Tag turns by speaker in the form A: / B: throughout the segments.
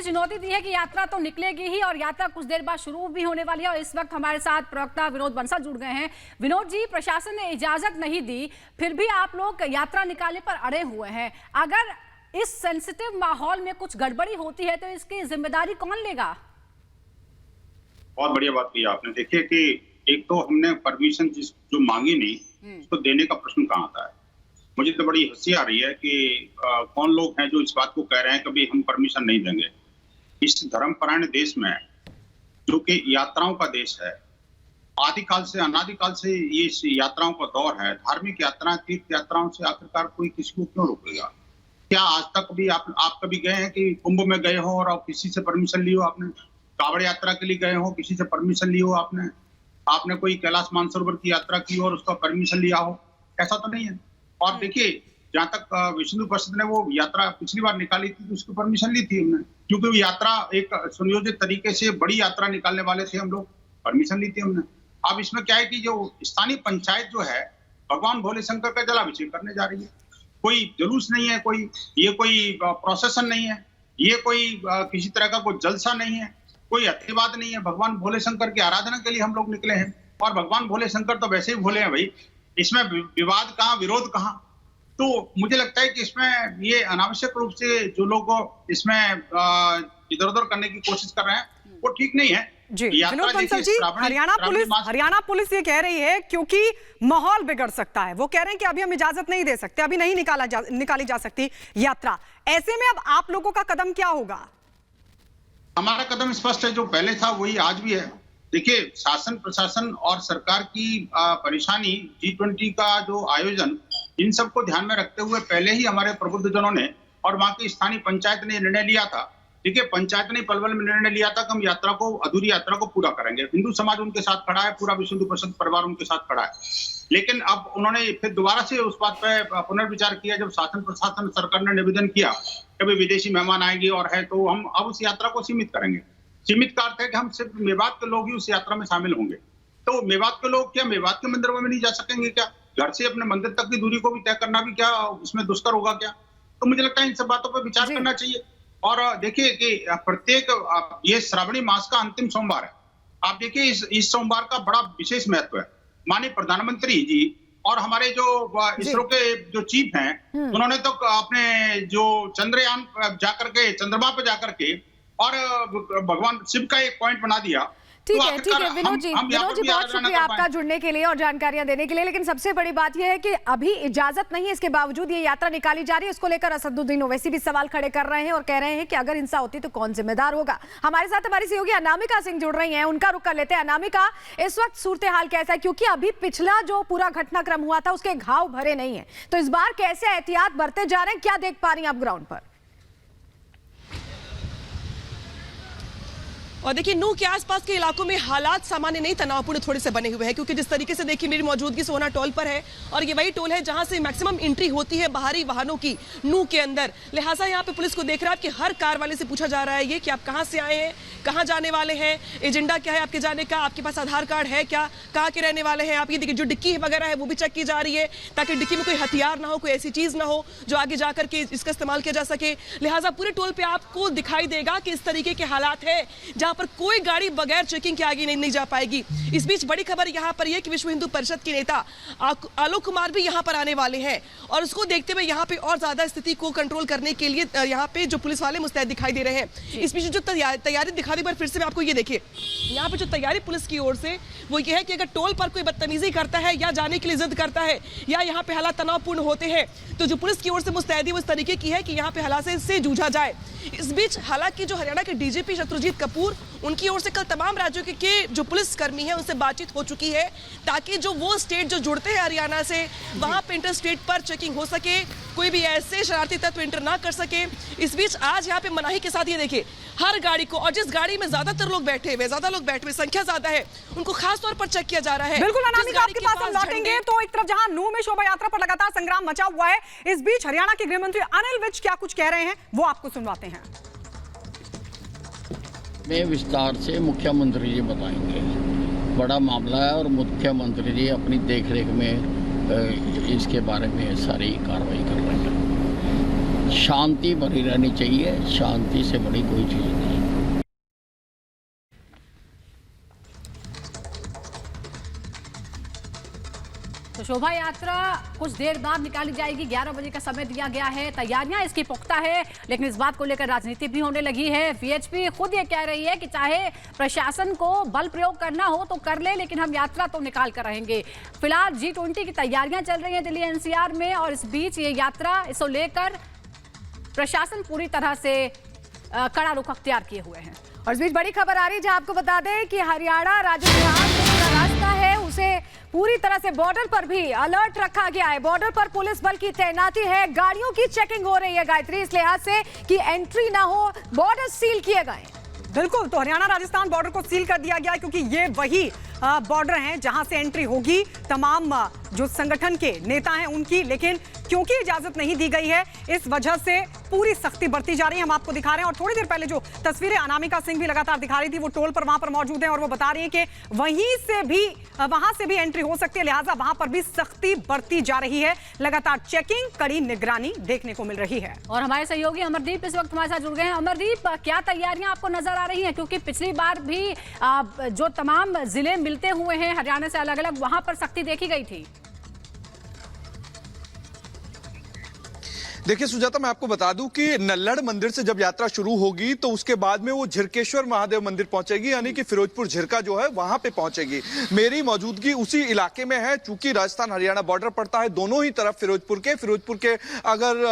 A: चुनौती दी है कि यात्रा तो निकलेगी ही और यात्रा कुछ देर बाद शुरू भी होने वाली है। और इस वक्त हमारे साथ प्रवक्ता विनोद बंसल जुड़ गए हैं। विनोद जी, प्रशासन ने इजाजत नहीं दी, फिर भी आप लोग यात्रा निकालने पर अड़े हुए हैं। अगर इस सेंसिटिव माहौल में कुछ गड़बड़ी होती है तो इसकी जिम्मेदारी कौन लेगा?
B: बहुत बढ़िया बात की आपने। देखिए कि एक तो हमने परमिशन जो मांगी नहीं उसको देने का प्रश्न कहाँ आता है। मुझे तो बड़ी हंसी आ रही है कि कौन लोग हैं जो इस बात को कह रहे हैं कि भाई हम परमिशन नहीं देंगे। इस धर्मपरायण देश में, जो कि यात्राओं का देश है, आदिकाल से अनादिकाल से ये यात्राओं का दौर है। धार्मिक यात्राएं, तीर्थ यात्राओं से आखिरकार कोई किसी को क्यों रोकेगा? क्या आज तक भी आप कभी गए हैं कि कुंभ में गए हो और किसी से परमिशन ली हो? आपने कांवड़ यात्रा के लिए गए हो, किसी से परमिशन ली हो? आपने कोई कैलाश मानसरोवर की यात्रा की और उसका परमिशन लिया हो? ऐसा तो नहीं है। और देखिए, जहां तक विश्व हिंदू परिषद ने वो यात्रा पिछली बार निकाली थी तो उसकी परमिशन ली थी हमने, क्योंकि वो यात्रा एक सुनियोजित तरीके से बड़ी यात्रा निकालने वाले थे हम लोग, परमिशन ली थी हमने। अब इसमें क्या है कि जो स्थानीय पंचायत जो है भगवान भोले शंकर का जलाभिषेक करने जा रही है। कोई जुलूस नहीं है, कोई प्रोसेसन नहीं है, ये कोई किसी तरह का कोई जलसा नहीं है, कोई अतिवाद नहीं है। भगवान भोले शंकर की आराधना के लिए हम लोग निकले हैं। और भगवान भोले शंकर तो वैसे ही भोले हैं भाई, इसमें विवाद कहाँ, विरोध कहाँ? तो मुझे लगता है कि इसमें ये अनावश्यक रूप से जो लोग इसमें इधर उधर करने की कोशिश कर रहे हैं वो ठीक नहीं है
C: जी। विनोद बंसल जी, हरियाणा पुलिस ये कह रही है क्योंकि माहौल बिगड़ सकता है, वो कह रहे हैं कि अभी हम इजाजत नहीं दे सकते, अभी नहीं निकाली जा सकती यात्रा। ऐसे में अब आप लोगों का कदम क्या होगा?
B: हमारा कदम स्पष्ट है, जो पहले था वही आज भी है। देखिए, शासन प्रशासन और सरकार की परेशानी, G20 का जो आयोजन, इन सबको ध्यान में रखते हुए पहले ही हमारे प्रबुद्धजनों ने और वहां की स्थानीय पंचायत ने निर्णय लिया था। देखिए, पंचायत ने पलवल में निर्णय लिया था कि हम यात्रा को, अधूरी यात्रा को पूरा करेंगे। हिंदू समाज उनके साथ खड़ा है, पूरा विश्व हिंदू परिषद परिवार उनके साथ खड़ा है। लेकिन अब उन्होंने फिर दोबारा से उस बात पर पुनर्विचार किया जब शासन प्रशासन सरकार ने निवेदन किया कि विदेशी मेहमान आएंगे और है, तो हम अब उस यात्रा को सीमित करेंगे। सीमित का अर्थ है कि हम सिर्फ मेवात के लोग ही उस यात्रा में शामिल होंगे। तो मेवात के लोग क्या मेवात के मंदिरों में नहीं जा सकेंगे क्या? घर से अपने मंदिर तक की दूरी को भी तय करना भी क्या उसमें दुष्कर होगा क्या? तो मुझे लगता है इन सब बातों पर विचार करना चाहिए। और देखिए कि प्रत्येक, ये श्रावणी मास का अंतिम सोमवार है। आप देखिए इस सोमवार का बड़ा विशेष महत्व है। माननीय प्रधानमंत्री जी और हमारे जो इसरो के जो चीफ हैं, उन्होंने तो अपने जो चंद्रयान जाकर के, चंद्रमा पर जाकर के और भगवान शिव का एक पॉइंट बना दिया।
A: ठीक है विनोद जी बहुत शुक्रिया आपका जुड़ने के लिए और जानकारियां देने के लिए। लेकिन सबसे बड़ी बात यह है कि अभी इजाजत नहीं है, इसके बावजूद ये यात्रा निकाली जा रही है। इसको लेकर असदुद्दीन ओवैसी भी सवाल खड़े कर रहे हैं और कह रहे हैं कि अगर हिंसा होती तो कौन जिम्मेदार होगा। हमारे साथ हमारी सहयोगी अनामिका सिंह जुड़ रही हैं, उनका रुख कर लेते हैं। अनामिका, इस वक्त सूरत हाल कैसा है? क्योंकि अभी पिछला जो पूरा घटनाक्रम हुआ था उसके घाव भरे नहीं है, तो इस बार कैसे एहतियात बरते जा रहे हैं, क्या देख पा रही हैं आप ग्राउंड पर?
D: और देखिए, नूह के आसपास के इलाकों में हालात सामान्य नहीं, तनावपूर्ण थोड़े से बने हुए हैं, क्योंकि जिस तरीके से देखिए मेरी मौजूदगी सोना टोल पर है और ये वही टोल है जहां से मैक्सिमम एंट्री होती है बाहरी वाहनों की नूह के अंदर। लिहाजा यहाँ पे पुलिस को देख रहा है कि हर कार वाले से पूछा जा रहा है ये कि आप कहाँ से आए हैं, कहाँ जाने वाले हैं, एजेंडा क्या है आपके जाने का, आपके पास आधार कार्ड है क्या, कहाँ के रहने वाले हैं आप। ये देखिए जो डिक्की वगैरह है वो भी चेक की जा रही है, ताकि डिक्की में कोई हथियार ना हो, कोई ऐसी चीज ना हो जो आगे जाकर के इसका इस्तेमाल किया जा सके। लिहाजा पूरे टोल पे आपको दिखाई देगा कि इस तरीके के हालात है जहां पर कोई गाड़ी बगैर चेकिंग के आगे नहीं जा पाएगी। इस बीच बड़ी खबर यहां पर यह कि विश्व हिंदू परिषद के नेता आलोक कुमार भी यहां पर आने वाले हैं और उसको देखते हुए यहां पे और ज्यादा स्थिति को कंट्रोल करने के लिए यहां पे जो पुलिस वाले मुस्तैद दिखाई दे रहे हैं। इस बीच जो तैयारी दिखा दी, फिर से मैं आपको ये देखिए, यहाँ पे जो तैयारी पुलिस की ओर से वो ये है कि अगर टोल पर कोई बदतमीजी करता है या जाने के लिए जिद करता है या यहाँ पे हालात तनावपूर्ण होते हैं, तो जो पुलिस की ओर से मुस्तैदी वो इस तरीके की है कि यहाँ पे हालात से जूझा जाए। इस बीच हालांकि जो हरियाणा के डीजीपी शत्रुजीत कपूर, उनकी ओर से कल तमाम राज्यों के जो पुलिसकर्मी हैं उनसे बातचीत हो चुकी है, ताकि जो वो स्टेट जो जुड़ते हैं हरियाणा से, वहां पे इंटर स्टेट पर चेकिंग हो सके, कोई भी ऐसे शरारती तत्व इंटर ना कर सके। इस बीच आज यहाँ पे मनाही के साथ ये देखिए, हर गाड़ी को, और जिस गाड़ी में ज्यादातर लोग बैठे हुए, संख्या ज्यादा है, उनको खास तौर पर चेक किया जा रहा है।
C: बिल्कुल अनामिका, आपके पास हम लौटेंगे। तो एक तरफ जहां नूह में शोभा यात्रा पर लगातार संग्राम मचा हुआ है, इस बीच हरियाणा के गृह मंत्री अनिल विज क्या कुछ कह रहे हैं वो आपको सुनवाते हैं।
E: में विस्तार से मुख्यमंत्री जी बताएंगे। बड़ा मामला है और मुख्यमंत्री जी अपनी देखरेख में इसके बारे में सारी कार्रवाई कर रहे हैं। शांति बनी रहनी चाहिए, शांति से बड़ी कोई चीज़ नहीं।
A: तो शोभा यात्रा कुछ देर बाद निकाली जाएगी। 11 बजे का समय दिया गया है। तैयारियां इसकी पुख्ता है, लेकिन इस बात को लेकर राजनीति भी होने लगी है। वीएचपी खुद ये कह रही है कि चाहे प्रशासन को बल प्रयोग करना हो तो कर ले, लेकिन हम यात्रा तो निकाल कर रहेंगे। फिलहाल G20 की तैयारियां चल रही हैं दिल्ली एनसीआर में, और इस बीच ये यात्रा, इसको लेकर प्रशासन पूरी तरह से कड़ा रुख अख्तियार किए हुए हैं। और इस बीच बड़ी खबर आ रही है, जहां आपको बता दें कि हरियाणा राजस्थान का रास्ता है, उसे पूरी तरह से बॉर्डर पर भी अलर्ट रखा गया है। बॉर्डर पर पुलिस बल की तैनाती है, गाड़ियों की चेकिंग हो रही है गायत्री, इस लिहाज से कि एंट्री ना हो, बॉर्डर सील किए गए।
C: बिल्कुल, तो हरियाणा राजस्थान बॉर्डर को सील कर दिया गया है, क्योंकि ये वही बॉर्डर हैं जहां से एंट्री होगी तमाम जो संगठन के नेता हैं उनकी, लेकिन क्योंकि इजाजत नहीं दी गई है, इस वजह से पूरी सख्ती बरती जा रही है। हम आपको दिखा रहे हैं, और थोड़ी देर पहले जो तस्वीरें अनामिका सिंह भी लगातार दिखा रही थी, वो टोल पर वहां पर मौजूद हैं, और वो बता रही है कि वहां से भी एंट्री हो सकती है, लिहाजा वहां पर भी सख्ती बरती जा रही है। लगातार चेकिंग, कड़ी निगरानी देखने को मिल रही है।
A: और हमारे सहयोगी अमरदीप इस वक्त हमारे साथ जुड़ गए हैं। अमरदीप, क्या तैयारियां आपको नजर आ रही हैं? क्योंकि पिछली बार भी जो तमाम जिले मिलते हुए हैं हरियाणा से अलग अलग, वहां पर सख्ती देखी गई थी।
F: देखिए सुजाता, मैं आपको बता दूं कि नल्लड़ मंदिर से जब यात्रा शुरू होगी तो उसके बाद में वो झिरकेश्वर महादेव मंदिर पहुंचेगी, यानी कि फिरोजपुर झिरका जो है वहां पे पहुंचेगी। मेरी मौजूदगी उसी इलाके में है, चूंकि राजस्थान हरियाणा बॉर्डर पड़ता है दोनों ही तरफ फिरोजपुर के अगर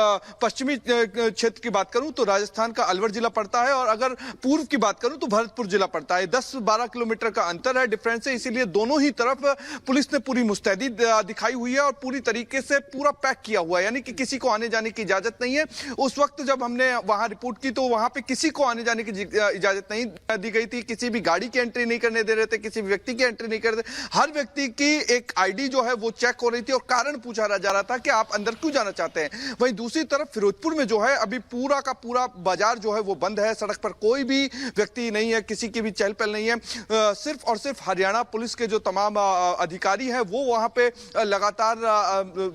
F: पश्चिमी क्षेत्र की बात करूं तो राजस्थान का अलवर जिला पड़ता है, और अगर पूर्व की बात करूं तो भरतपुर जिला पड़ता है। 10-12 किलोमीटर का अंतर है, डिफरेंस है, इसीलिए दोनों ही तरफ पुलिस ने पूरी मुस्तैदी दिखाई हुई है और पूरी तरीके से पूरा पैक किया हुआ है, यानी कि किसी को आने जाने की इजाजत नहीं है। उस वक्त जब हमने वहां रिपोर्ट की तो वहां पे किसी को आने जाने की इजाजत नहीं दी गई थी, किसी भी गाड़ी की एंट्री नहीं करने दे रहे थे, किसी भी व्यक्ति की एंट्री नहीं कर रहे थे। हर व्यक्ति की एक आईडी जो है वो चेक हो रही थी और कारण पूछा जा रहा था कि आप अंदर क्यों जाना चाहते हैं। वहीं दूसरी तरफ फिरोजपुर में जो है अभी पूरा का पूरा बाजार जो है वो बंद है, सड़क पर कोई भी व्यक्ति नहीं है, किसी की भी चहल पहल नहीं है। सिर्फ और सिर्फ हरियाणा पुलिस के जो तमाम अधिकारी हैं वो वहां पे लगातार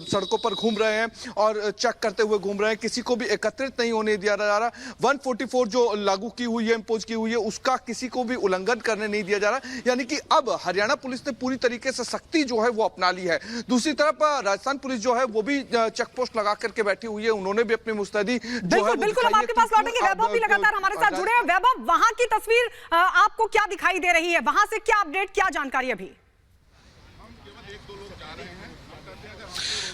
F: सड़कों पर घूम रहे हैं और चेक करते हुए घूम रहे हैं, किसी को भी एकत्रित नहीं होने दिया जा रहा। 144 जो लागू की हुई है, इंपोज की हुई है, उसका किसी को भी उल्लंघन करने नहीं दिया जा रहा। यानी कि अब हरियाणा पुलिस ने पूरी तरीके से सख्ती जो है वो अपना ली है। दूसरी तरफ राजस्थान पुलिस जो है वो भी चेक पोस्ट लगा करके बैठी हुई है, उन्होंने भी अपनी मुस्तैदी
C: बिल्कुल हम आपके पास लौटेंगे। वैभव भी लगातार हमारे साथ जुड़े हैं। वैभव, वहां की तस्वीर आपको क्या दिखाई दे रही है? वहां से क्या अपडेट, क्या जानकारी अभी?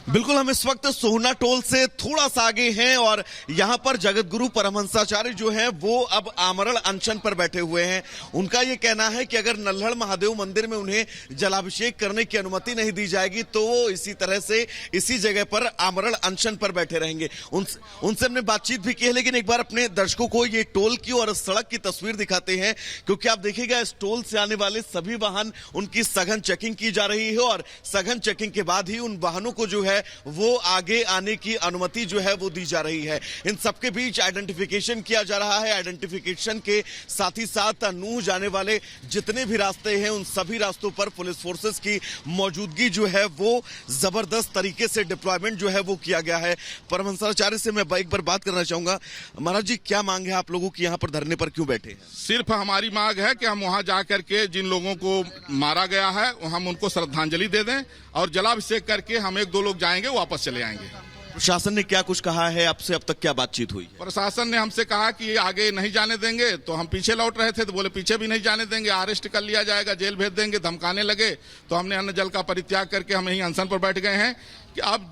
G: बिल्कुल, हम इस वक्त सोहना टोल से थोड़ा सा आगे हैं और यहाँ पर जगत गुरु परमहंसाचार्य जो हैं वो अब आमरण अनशन पर बैठे हुए हैं। उनका ये कहना है कि अगर नल्हड़ महादेव मंदिर में उन्हें जलाभिषेक करने की अनुमति नहीं दी जाएगी तो वो इसी तरह से इसी जगह पर आमरण अनशन पर बैठे रहेंगे। उनसे हमने बातचीत भी की है, लेकिन एक बार अपने दर्शकों को ये टोल की और सड़क की तस्वीर दिखाते हैं, क्योंकि आप देखिएगा इस टोल से आने वाले सभी वाहन, उनकी सघन चेकिंग की जा रही है और सघन चेकिंग के बाद ही उन वाहनों को जो है वो आगे आने की अनुमति जो है वो दी जा रही है। इन सबके बीच आइडेंटिफिकेशन किया जा रहा है। आइडेंटिफिकेशन के साथ ही साथ नूह जाने वाले जितने भी रास्ते हैं उन सभी रास्तों पर पुलिस फोर्सेस की मौजूदगी जो है वो जबरदस्त तरीके से डिप्लॉयमेंट जो है वो किया गया है। परमहंसाचार्य से मैं एक बार बात करना चाहूंगा। महाराज जी, क्या मांग है आप लोगों की, यहाँ पर धरने पर क्यों बैठे हैं?
H: सिर्फ हमारी मांग है कि हम वहां जाकर के जिन लोगों को मारा गया है हम उनको श्रद्धांजलि दे दें और जलाभिषेक करके हम 1-2 लोग जाएंगे, वापस चले आएंगे।
G: प्रशासन ने क्या कुछ कहा है आपसे? अब तक क्या बातचीत हुई?
H: प्रशासन ने हमसे कहा कि आगे नहीं जाने देंगे, तो हम पीछे लौट रहे थे तो बोले पीछे भी नहीं जाने देंगे, अरेस्ट कर लिया जाएगा, जेल भेज देंगे, धमकाने लगे। तो हमने अन्न जल का परित्याग करके हम यहीं अनशन पर बैठ गए हैं कि अब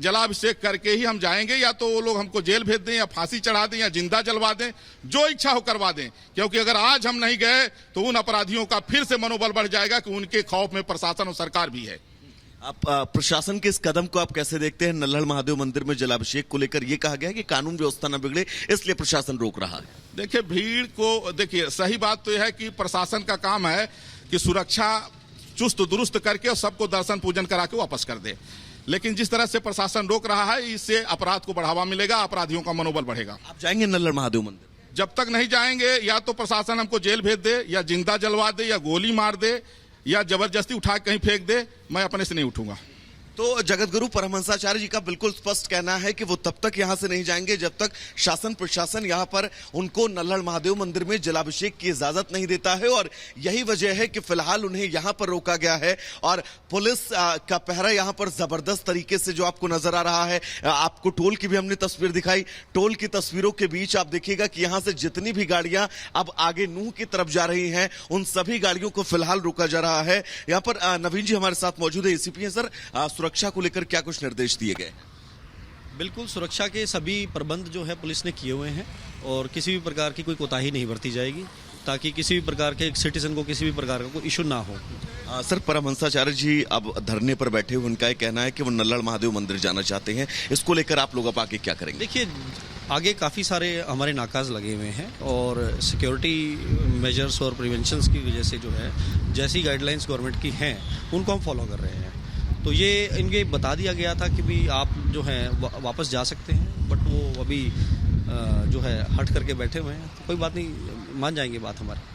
H: जलाभिषेक करके ही हम जाएंगे, या तो वो लोग हमको जेल भेज दें या फांसी चढ़ा दें या जिंदा जलवा दें, जो इच्छा हो करवा दें। क्योंकि अगर आज हम नहीं गए तो उन अपराधियों का फिर से मनोबल बढ़ जाएगा कि उनके खौफ में प्रशासन और सरकार भी है।
G: आप प्रशासन के इस कदम को आप कैसे देखते हैं? नल्हड़ महादेव मंदिर में जलाभिषेक को लेकर यह कहा गया है कि कानून व्यवस्था न बिगड़े, इसलिए प्रशासन रोक रहा है।
H: देखिए, भीड़ को देखिए, सही बात तो यह है कि प्रशासन का काम है कि सुरक्षा चुस्त दुरुस्त करके और सबको दर्शन पूजन करा के वापस कर दे, लेकिन जिस तरह से प्रशासन रोक रहा है इससे अपराध को बढ़ावा मिलेगा, अपराधियों का मनोबल बढ़ेगा।
G: आप जाएंगे नल्हड़ महादेव मंदिर?
H: जब तक नहीं जाएंगे या तो प्रशासन हमको जेल भेज दे या जिंदा जलवा दे या गोली मार दे या जबरदस्ती उठा के कहीं फेंक दे, मैं अपने से नहीं उठूंगा।
G: तो जगतगुरु परमहंसाचार्य जी का बिल्कुल स्पष्ट कहना है कि वो तब तक यहां से नहीं जाएंगे जब तक शासन प्रशासन यहां पर उनको नल्हड़ महादेव मंदिर में जलाभिषेक की इजाजत नहीं देता है। और यही वजह है कि फिलहाल उन्हें यहां पर रोका गया है और पुलिस का पहरा यहां पर जबरदस्त तरीके से जो आपको नजर आ रहा है। आपको टोल की भी हमने तस्वीर दिखाई, टोल की तस्वीरों के बीच आप देखिएगा कि यहां से जितनी भी गाड़ियां अब आगे नूह की तरफ जा रही हैं उन सभी गाड़ियों को फिलहाल रोका जा रहा है। यहां पर नवीन जी हमारे साथ मौजूद है, एसीपी हैं सर। सुरक्षा को लेकर क्या कुछ निर्देश दिए गए?
I: बिल्कुल, सुरक्षा के सभी प्रबंध जो है पुलिस ने किए हुए हैं और किसी भी प्रकार की कोई कोताही नहीं बरती जाएगी ताकि किसी भी प्रकार के सिटीजन को किसी भी प्रकार का कोई इशू ना हो।
G: सर, परमहंसाचार्य जी अब धरने पर बैठे हुए, उनका कहना है कि वो नल्हड़ महादेव मंदिर जाना चाहते हैं। इसको लेकर आप लोग अब आगे क्या करेंगे?
I: देखिए, आगे काफ़ी सारे हमारे नाकाज लगे हुए हैं और सिक्योरिटी मेजर्स और प्रिवेंशंस की वजह से जो है जैसी गाइडलाइंस गवर्नमेंट की हैं उनको हम फॉलो कर रहे हैं। तो ये इनके बता दिया गया था कि भी आप जो हैं वापस जा सकते हैं, बट वो अभी जो है हट करके बैठे हुए हैं। तो कोई बात नहीं, मान जाएंगे बात हमारी।